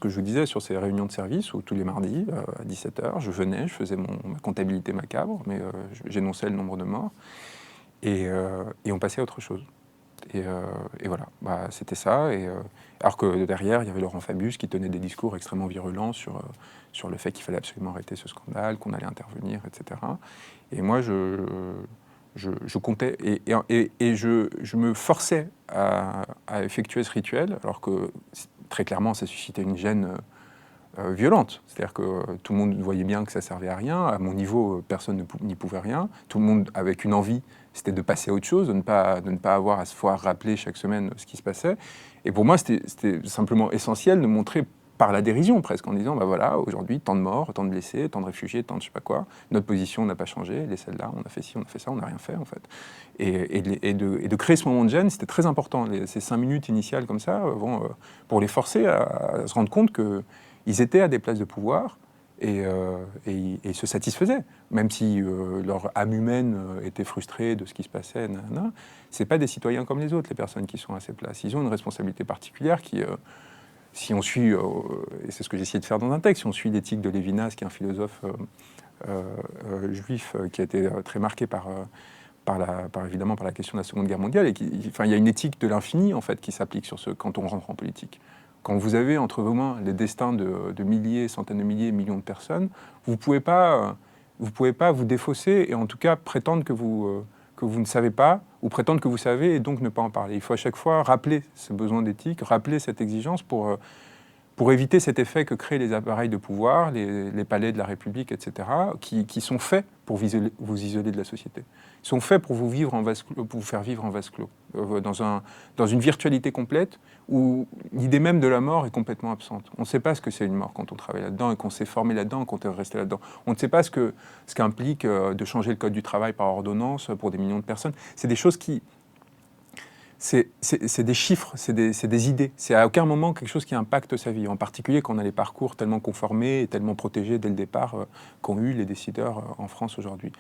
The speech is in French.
que je vous disais, sur ces réunions de service où tous les mardis, à 17h, je venais, je faisais ma comptabilité macabre, mais j'énonçais le nombre de morts, et on passait à autre chose. Et voilà, bah, c'était ça. Alors que derrière, il y avait Laurent Fabius qui tenait des discours extrêmement virulents sur le fait qu'il fallait absolument arrêter ce scandale, qu'on allait intervenir, etc. Et moi, je comptais, et je me forçais à effectuer ce rituel, alors que très clairement, ça suscitait une gêne violente. C'est-à-dire que tout le monde voyait bien que ça servait à rien. À mon niveau, personne n'y pouvait rien. Tout le monde avait une envie, c'était de passer à autre chose, de ne pas avoir à se voir rappeler chaque semaine ce qui se passait. Et pour moi, c'était simplement essentiel de montrer par la dérision presque, en disant, bah voilà, aujourd'hui, tant de morts, tant de blessés, tant de réfugiés, tant de je sais pas quoi. Notre position n'a pas changé, elle est celle-là, on a fait ci, on a fait ça, on n'a rien fait en fait. Et de créer ce moment de gêne, c'était très important. Ces 5 minutes initiales comme ça, pour les forcer à se rendre compte qu'ils étaient à des places de pouvoir et ils se satisfaisaient. Même si leur âme humaine était frustrée de ce qui se passait, c'est pas des citoyens comme les autres, les personnes qui sont à ces places. Ils ont une responsabilité particulière qui... si on suit, et c'est ce que j'ai essayé de faire dans un texte, si on suit l'éthique de Lévinas, qui est un philosophe juif qui a été très marqué évidemment par la question de la Seconde Guerre mondiale, et il y a une éthique de l'infini en fait qui s'applique quand on rentre en politique. Quand vous avez entre vos mains les destins de milliers, centaines de milliers, millions de personnes, vous pouvez pas vous défausser et en tout cas prétendre que vous ne savez pas, ou prétendre que vous savez et donc ne pas en parler. Il faut à chaque fois rappeler ce besoin d'éthique, rappeler cette exigence pour éviter cet effet que créent les appareils de pouvoir, les palais de la République, etc., qui sont faits pour vous isoler de la société. Ils sont faits pour vous faire vivre en vase clos, dans une virtualité complète où l'idée même de la mort est complètement absente. On ne sait pas ce que c'est une mort quand on travaille là-dedans et qu'on s'est formé là-dedans, qu'on est resté là-dedans. On ne sait pas ce qu'implique de changer le code du travail par ordonnance pour des millions de personnes. C'est des choses qui... C'est des chiffres, c'est des idées. C'est à aucun moment quelque chose qui impacte sa vie. En particulier quand on a les parcours tellement conformés et tellement protégés dès le départ qu'ont eu les décideurs en France aujourd'hui.